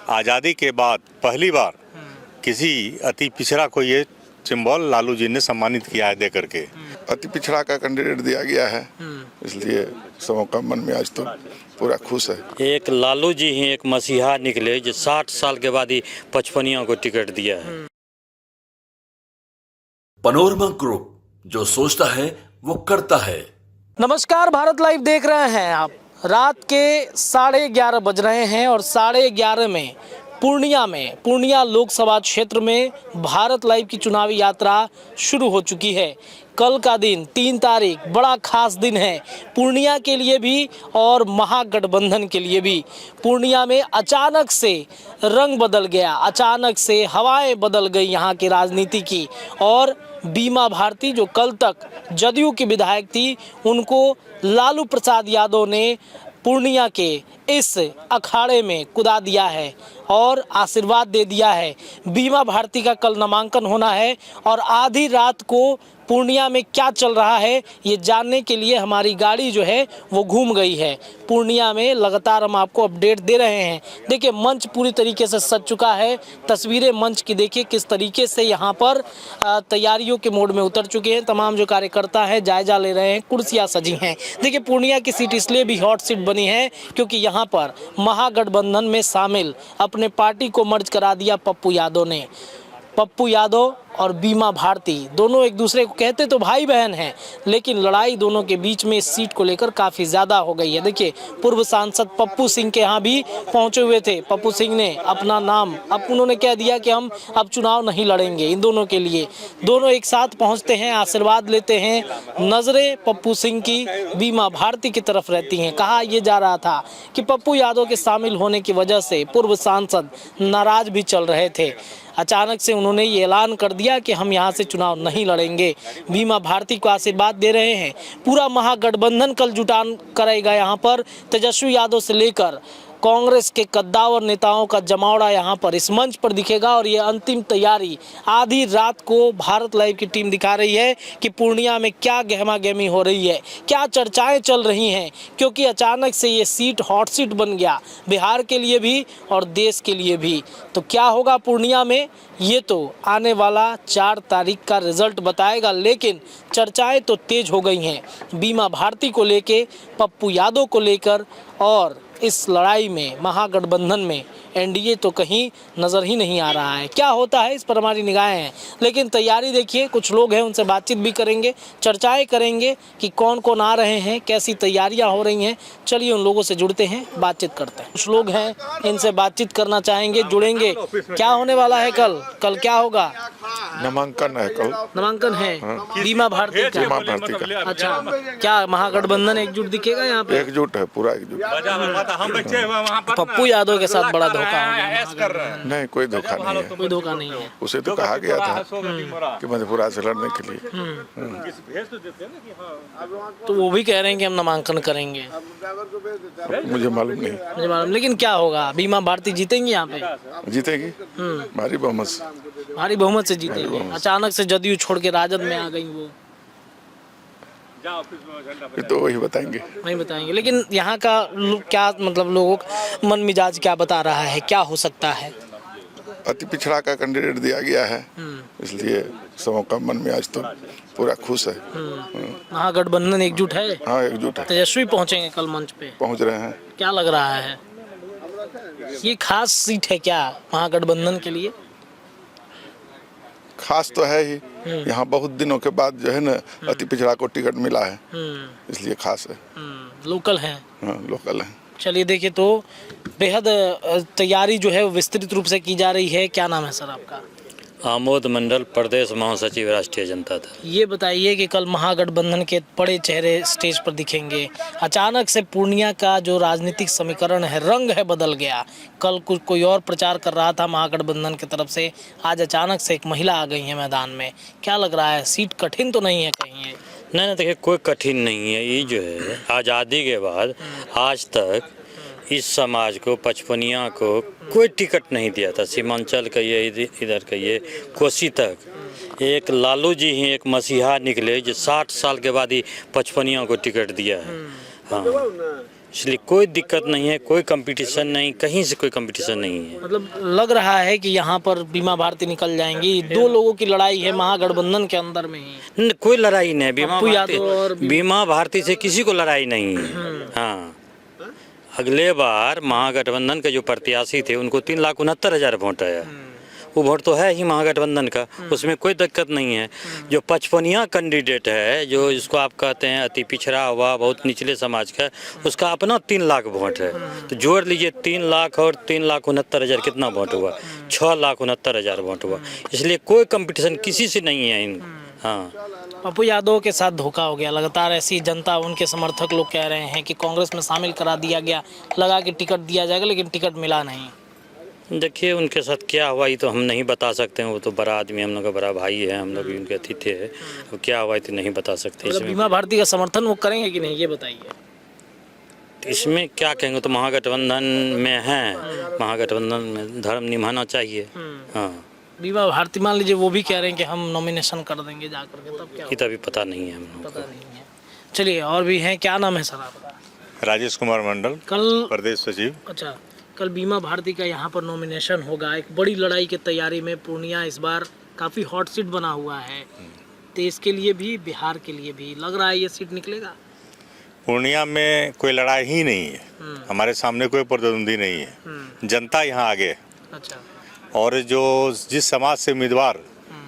आज़ादी के बाद पहली बार किसी अति पिछड़ा को ये सिंबल लालू जी ने सम्मानित किया है दे करके। अति पिछड़ा का कैंडिडेट दिया गया है, इसलिए सबों का मन में आज तो पूरा खुश है। एक लालू जी ही एक मसीहा निकले जो 60 साल के बाद ही 55 को टिकट दिया है। पनोरमा ग्रुप, जो सोचता है वो करता है। नमस्कार, भारत लाइव देख रहे हैं आप। रात के 11:30 बज रहे हैं और 11:30 में पूर्णिया लोकसभा क्षेत्र में भारत लाइव की चुनावी यात्रा शुरू हो चुकी है। कल का दिन 3 तारीख बड़ा खास दिन है पूर्णिया के लिए भी और महागठबंधन के लिए भी। पूर्णिया में अचानक से रंग बदल गया, अचानक से हवाएं बदल गई यहाँ की राजनीति की। और बीमा भारती जो कल तक जदयू की विधायक थी, उनको लालू प्रसाद यादव ने पूर्णिया के इस अखाड़े में कुदा दिया है और आशीर्वाद दे दिया है। बीमा भारती का कल नामांकन होना है और आधी रात को पूर्णिया में क्या चल रहा है ये जानने के लिए हमारी गाड़ी जो है वो घूम गई है पूर्णिया में। लगातार हम आपको अपडेट दे रहे हैं। देखिए, मंच पूरी तरीके से सज चुका है। तस्वीरें मंच की देखिए किस तरीके से यहाँ पर तैयारियों के मोड में उतर चुके हैं। तमाम जो कार्यकर्ता हैं जायजा ले रहे हैं, कुर्सियाँ सजी हैं। देखिए, पूर्णिया की सीट इसलिए भी हॉट सीट बनी है क्योंकि यहाँ पर महागठबंधन में शामिल अपने पार्टी को मर्ज करा दिया पप्पू यादव ने। पप्पू यादव और बीमा भारती दोनों एक दूसरे को कहते तो भाई बहन हैं, लेकिन लड़ाई दोनों के बीच में इस सीट को लेकर काफ़ी ज़्यादा हो गई है। देखिए, पूर्व सांसद पप्पू सिंह के यहाँ भी पहुँचे हुए थे। पप्पू सिंह ने अपना नाम अब उन्होंने कह दिया कि हम अब चुनाव नहीं लड़ेंगे इन दोनों के लिए। दोनों एक साथ पहुँचते हैं, आशीर्वाद लेते हैं। नज़रें पप्पू सिंह की बीमा भारती की तरफ रहती हैं। कहा यह जा रहा था कि पप्पू यादव के शामिल होने की वजह से पूर्व सांसद नाराज भी चल रहे थे। अचानक से उन्होंने ये ऐलान कर दिया कि हम यहाँ से चुनाव नहीं लड़ेंगे। बीमा भारती को आशीर्वाद दे रहे हैं। पूरा महागठबंधन कल जुटान करेगा यहाँ पर। तेजस्वी यादव से लेकर कांग्रेस के कद्दावर नेताओं का जमावड़ा यहाँ पर इस मंच पर दिखेगा। और ये अंतिम तैयारी आधी रात को भारत लाइव की टीम दिखा रही है कि पूर्णिया में क्या गहमा गहमी हो रही है, क्या चर्चाएं चल रही हैं। क्योंकि अचानक से ये सीट हॉट सीट बन गया बिहार के लिए भी और देश के लिए भी। तो क्या होगा पूर्णिया में, ये तो आने वाला 4 तारीख का रिजल्ट बताएगा। लेकिन चर्चाएं तो तेज हो गई हैं बीमा भारती को लेके, पप्पू यादव को लेकर। और इस लड़ाई में महागठबंधन में एनडीए तो कहीं नज़र ही नहीं आ रहा है। क्या होता है इस पर हमारी निगाहें हैं। लेकिन तैयारी देखिए, कुछ लोग हैं उनसे बातचीत भी करेंगे, चर्चाएं करेंगे कि कौन कौन आ रहे हैं, कैसी तैयारियां हो रही हैं। चलिए उन लोगों से जुड़ते हैं, बातचीत करते हैं। कुछ लोग हैं, इनसे बातचीत करना चाहेंगे, जुड़ेंगे। क्या होने वाला है कल क्या होगा? नामांकन है कल। नामांकन है बीमा भारती का। बीमा भारती का। अच्छा, क्या महागठबंधन एकजुट दिखेगा यहाँ पे? एकजुट है, पूरा एकजुट। पप्पू यादव के साथ बड़ा धोखा हो गया। नहीं, कोई धोखा नहीं है। कोई धोखा नहीं है। उसे तो कहा गया था कि मधेपुरा से लड़ने के लिए। तो वो भी कह रहे हैं कि हम नामांकन करेंगे। मुझे मालूम नहीं। मुझे मालूम, लेकिन क्या होगा? बीमा भारती जीतेंगी यहाँ पे? जीतेगी भारी बहुमत से। भारी बहुमत से जीतेगी। अचानक से जदयू छोड़ के राजद में आ गई वो। ये तो वही बताएंगे। नहीं बताएंगे, लेकिन यहाँ का क्या मतलब लोगों का मन मिजाज क्या बता रहा है, क्या हो सकता है? अति पिछड़ा का कैंडिडेट दिया गया है, इसलिए सबों का मन में आज तो पूरा खुश है। महागठबंधन एकजुट है। हाँ, एकजुट है। तेजस्वी पहुँचेंगे कल मंच पे? पहुँच रहे हैं। क्या लग रहा है, ये खास सीट है क्या महागठबंधन के लिए? खास तो है ही, यहाँ बहुत दिनों के बाद जो है ना अति पिछड़ा को टिकट मिला है, इसलिए खास है। लोकल है। हाँ, लोकल है। चलिए, देखिए तो बेहद तैयारी जो है वो विस्तृत रूप से की जा रही है। क्या नाम है सर आपका? आमोद मंडल, प्रदेश महासचिव राष्ट्रीय जनता दल। ये बताइए कि कल महागठबंधन के बड़े चेहरे स्टेज पर दिखेंगे। अचानक से पूर्णिया का जो राजनीतिक समीकरण है, रंग है, बदल गया। कल कुछ कोई और प्रचार कर रहा था महागठबंधन की तरफ से, आज अचानक से एक महिला आ गई है मैदान में। क्या लग रहा है, सीट कठिन तो नहीं है कहीं ये? नहीं, देखिए कोई कठिन नहीं है। ये जो है आज़ादी के बाद आज तक इस समाज को, 55 को कोई टिकट नहीं दिया था। सीमांचल कहिए, इधर कहिए, कोसी तक एक लालू जी ही एक मसीहा निकले जो 60 साल के बाद ही 55 को टिकट दिया है। हाँ, इसलिए कोई दिक्कत नहीं है, कोई कंपटीशन नहीं, कहीं से कोई कंपटीशन नहीं है। मतलब लग रहा है कि यहाँ पर बीमा भारती निकल जाएंगी। दो लोगों की लड़ाई है महागठबंधन के अंदर में ही। कोई लड़ाई नहीं है, पप्पू यादव और बीमा भारती से किसी को लड़ाई नहीं है। हाँ, अगले बार महागठबंधन के जो प्रत्याशी थे उनको 3,69,000 वोट आया। वो वोट तो है ही महागठबंधन का, उसमें कोई दिक्कत नहीं है। जो 55वां कैंडिडेट है, जो इसको आप कहते हैं अति पिछड़ा हुआ, बहुत निचले समाज का, उसका अपना 3 लाख वोट है। तो जोड़ लीजिए 3 लाख और 3,69,000 कितना वोट हुआ? 6,69,000 वोट हुआ। इसलिए कोई कंपटीशन किसी से नहीं है इन। हाँ, पप्पू यादव के साथ धोखा हो गया। लगातार ऐसी जनता, उनके समर्थक लोग कह रहे हैं कि कांग्रेस में शामिल करा दिया गया, लगा कि टिकट दिया जाएगा, लेकिन टिकट मिला नहीं। देखिए उनके साथ क्या हुआ ये तो हम नहीं बता सकते हैं। वो तो बड़ा आदमी, हम लोग का बड़ा भाई है, हम लोग भी उनके अतिथि है। वो क्या हुआ ये तो नहीं बता सकते। मतलब बीमा भारती का समर्थन वो करेंगे कि नहीं, ये बताइए। इसमें क्या कहेंगे, तो महागठबंधन में हैं, महागठबंधन में धर्म निभाना चाहिए। हाँ, बीमा भारती मान लीजिए वो भी कह रहे हैं कि हम नॉमिनेशन कर देंगे जा करके, तब क्या ये तो अभी पता नहीं है हम लोग पता नहीं है। चलिए, और भी हैं। क्या नाम है सर आपका? राजेश कुमार मंडल, कल प्रदेश सचिव। अच्छा, कल बीमा भारती का यहाँ पर नॉमिनेशन होगा। एक बड़ी लड़ाई की तैयारी में पूर्णिया इस बार काफ़ी हॉट सीट बना हुआ है। देश के लिए भी, बिहार के लिए भी लग रहा है ये सीट निकलेगा। पूर्णिया में कोई लड़ाई ही नहीं है, हमारे सामने कोई प्रतिद्वंदी नहीं है। जनता यहाँ आगे है। अच्छा, और जो जिस समाज से उम्मीदवार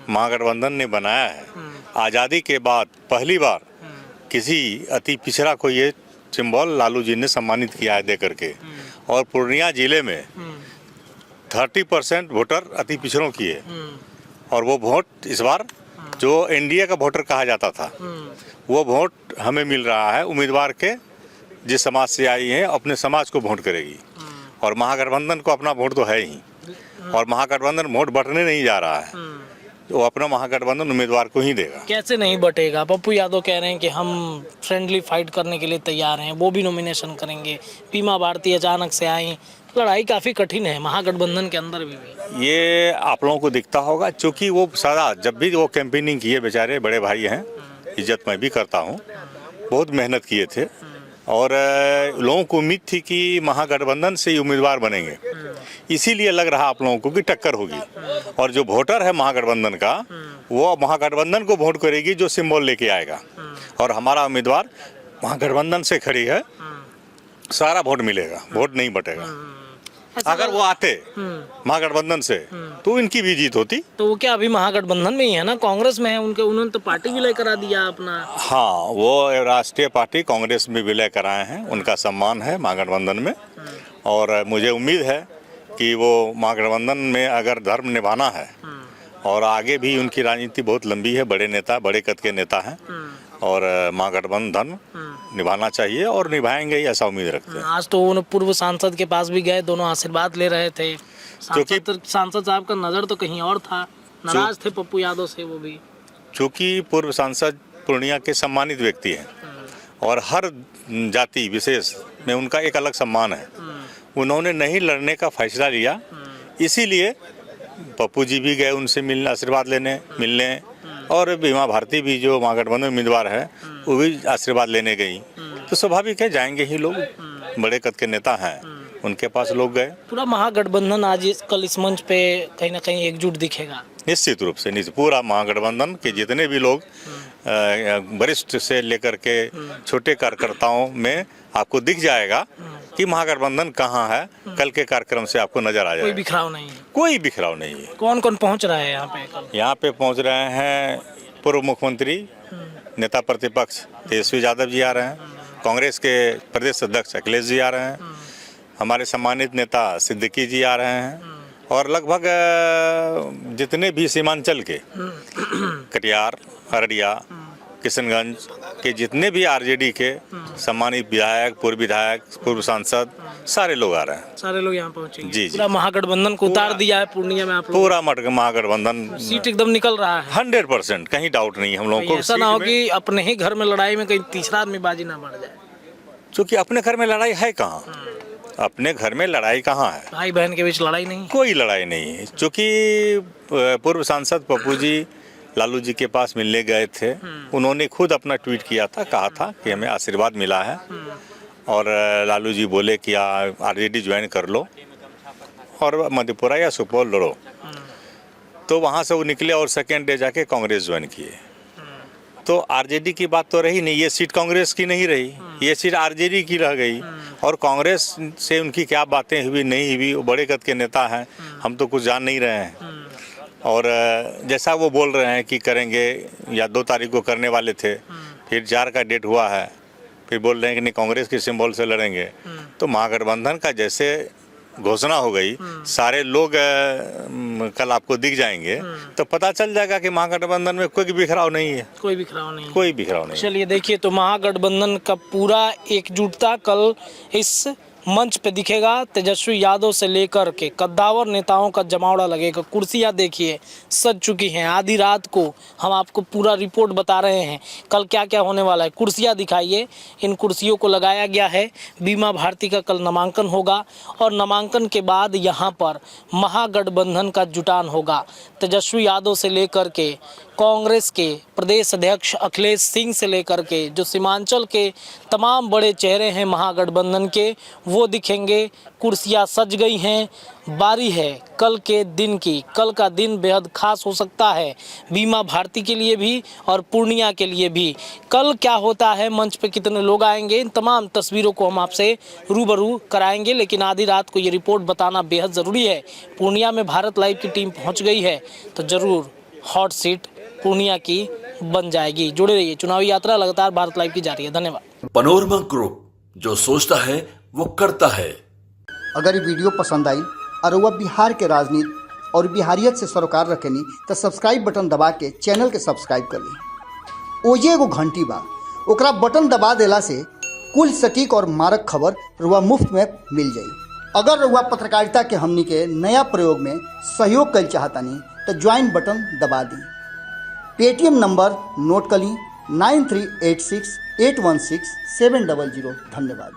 महागठबंधन ने बनाया है, आज़ादी के बाद पहली बार किसी अति पिछड़ा को ये सिंबल लालू जी ने सम्मानित किया है दे करके। और पूर्णिया जिले में 30% वोटर अति पिछड़ों की है। और वो वोट इस बार जो एनडीए का वोटर कहा जाता था, वो वोट हमें मिल रहा है। उम्मीदवार के जिस समाज से आई है अपने समाज को वोट करेगी। और महागठबंधन को अपना वोट तो है ही, और महागठबंधन वोट बंटने नहीं जा रहा है, वो अपना महागठबंधन उम्मीदवार को ही देगा। कैसे नहीं बटेगा? पप्पू यादव कह रहे हैं कि हम फ्रेंडली फाइट करने के लिए तैयार हैं, वो भी नॉमिनेशन करेंगे। बीमा भारती अचानक से आई, लड़ाई काफ़ी कठिन है महागठबंधन के अंदर भी। ये आप लोगों को दिखता होगा, क्योंकि वो सदा जब भी वो कैंपेनिंग किए, बेचारे बड़े भाई हैं, इज्जत मैं भी करता हूँ, बहुत मेहनत किए थे। और लोगों को उम्मीद थी कि महागठबंधन से ही उम्मीदवार बनेंगे, इसीलिए लग रहा आप लोगों को कि टक्कर होगी। और जो वोटर है महागठबंधन का, वो महागठबंधन को वोट करेगी जो सिंबल लेके आएगा। और हमारा उम्मीदवार महागठबंधन से खड़ी है, सारा वोट मिलेगा, वोट नहीं बटेगा। अगर वो आते महागठबंधन से तो इनकी भी जीत होती। तो वो क्या अभी महागठबंधन में ही है ना, कांग्रेस में है उनके, उन्होंने तो पार्टी विलय करा दिया अपना। हाँ, वो राष्ट्रीय पार्टी कांग्रेस में विलय कराए हैं, उनका सम्मान है महागठबंधन में। और मुझे उम्मीद है कि वो महागठबंधन में अगर धर्म निभाना है, और आगे भी उनकी राजनीति बहुत लंबी है, बड़े नेता, बड़े कद के नेता हैं, और महागठबंधन निभाना चाहिए और निभाएंगे ही, ऐसा उम्मीद रखते हैं। आज तो उन पूर्व सांसद के पास भी गए, दोनों आशीर्वाद ले रहे थे। सांसद साहब का नज़र तो कहीं और था, नाराज थे पप्पू यादव से वो भी। चूँकि पूर्व सांसद पूर्णिया के सम्मानित व्यक्ति हैं, और हर जाति विशेष में उनका एक अलग सम्मान है। उन्होंने नहीं लड़ने का फैसला लिया, इसीलिए पप्पू जी भी गए उनसे मिलने, आशीर्वाद मिलने। और बीमा भारती भी जो महागठबंधन उम्मीदवार है, वो भी आशीर्वाद लेने गई। तो स्वाभाविक है, जाएंगे ही लोग, बड़े कद के नेता हैं, उनके पास लोग गए। पूरा महागठबंधन आज कल इस मंच पे कहीं ना कहीं एकजुट दिखेगा। निश्चित रूप से पूरा महागठबंधन के जितने भी लोग, वरिष्ठ से लेकर के छोटे कार्यकर्ताओं में आपको दिख जाएगा कि महागठबंधन कहाँ है। कल के कार्यक्रम से आपको नजर आ कोई जाएगा। बिखराव नहीं है। कोई बिखराव नहीं है। कौन कौन पहुंच रहा है यहाँ पे कल? यहाँ पे पहुँच रहे हैं पूर्व मुख्यमंत्री, नेता प्रतिपक्ष तेजस्वी यादव जी आ रहे हैं, कांग्रेस के प्रदेश अध्यक्ष अखिलेश जी आ रहे हैं, हमारे सम्मानित नेता सिद्दीकी जी आ रहे हैं, और लगभग जितने भी सीमांचल के कटिहार, अररिया, किशनगंज के जितने भी आरजेडी के सम्मानित विधायक, पूर्व विधायक, पूर्व सांसद, सारे लोग आ रहे हैं। सारे लोग यहाँ पहुंचेंगे। जी। पूरा महागठबंधन को उतार दिया है पूर्णिया में आप लोग। पूरा महागठबंधन सीट एकदम निकल रहा है। 100%, कहीं डाउट नहीं है हम लोगों को। ऐसा ना हो कि अपने ही घर में लड़ाई में कहीं तीसरा आदमी बाजी ना बढ़ जाए। क्योंकि अपने घर में लड़ाई है कहाँ, अपने घर में लड़ाई कहाँ है? भाई बहन के बीच लड़ाई नहीं, कोई लड़ाई नहीं है। क्योंकि पूर्व सांसद पप्पू जी लालू जी के पास मिलने गए थे, उन्होंने खुद अपना ट्वीट किया था, कहा था कि हमें आशीर्वाद मिला है। और लालू जी बोले कि आरजेडी ज्वाइन कर लो और मधेपुरा या सुपौल लड़ो। तो वहाँ से वो निकले और सेकेंड डे जाके कांग्रेस ज्वाइन किए। तो आरजेडी की बात तो रही नहीं, ये सीट कांग्रेस की नहीं रही, ये सीट आरजेडी की रह गई। और कांग्रेस से उनकी क्या बातें हुई नहीं हुई, वो बड़े कद के नेता हैं, हम तो कुछ जान नहीं रहे हैं। और जैसा वो बोल रहे हैं कि करेंगे या 2 तारीख को करने वाले थे, फिर 4 का डेट हुआ है, फिर बोल रहे हैं कि नहीं कांग्रेस के सिंबल से लड़ेंगे। तो महागठबंधन का जैसे घोषणा हो गई, सारे लोग कल आपको दिख जाएंगे, तो पता चल जाएगा कि महागठबंधन में कोई बिखराव नहीं है, कोई बिखराव नहीं, कोई बिखराव नहीं। चलिए देखिए, तो महागठबंधन का पूरा एकजुटता कल इस मंच पे दिखेगा। तेजस्वी यादव से लेकर के कद्दावर नेताओं का जमावड़ा लगेगा। कुर्सियां देखिए सज चुकी हैं। आधी रात को हम आपको पूरा रिपोर्ट बता रहे हैं कल क्या क्या होने वाला है। कुर्सियां दिखाइए, इन कुर्सियों को लगाया गया है। बीमा भारती का कल नामांकन होगा और नामांकन के बाद यहाँ पर महागठबंधन का जुटान होगा। तेजस्वी यादव से लेकर के कांग्रेस के प्रदेश अध्यक्ष अखिलेश सिंह से लेकर के जो सीमांचल के तमाम बड़े चेहरे हैं महागठबंधन के, वो दिखेंगे। कुर्सियां सज गई हैं। बारी है कल के दिन की। कल का दिन बेहद खास हो सकता है बीमा भारती के लिए भी और पूर्णिया के लिए भी। कल क्या होता है, मंच पे कितने लोग आएंगे, इन तमाम तस्वीरों को हम आपसे रूबरू कराएंगे। लेकिन आधी रात को ये रिपोर्ट बताना बेहद ज़रूरी है। पूर्णिया में भारत लाइव की टीम पहुँच गई है, तो ज़रूर हॉट सीट पूर्णिया की बन जाएगी। जुड़े रहिए, चुनावी यात्रा लगातार भारत लाइव की जारी है। धन्यवाद। पनोरमा ग्रुप, जो सोचता है वो करता है। अगर ये वीडियो पसंद आई और वह बिहार के राजनीति और बिहारियत से सरोकार रखेनी तो सब्सक्राइब बटन दबा के चैनल के सब्सक्राइब कर ली। ओजे एगो घंटी बा, ओकरा बटन दबा देला से कुल सटीक और मारक खबर रुआ मुफ्त में मिल जाई। अगर रुआ पत्रकारिता के हमनी के नया प्रयोग में सहयोग कर चाहतानी तो ज्वाइन बटन दबा दी। पेटीएम नंबर नोट कर ली 9386816700। धन्यवाद।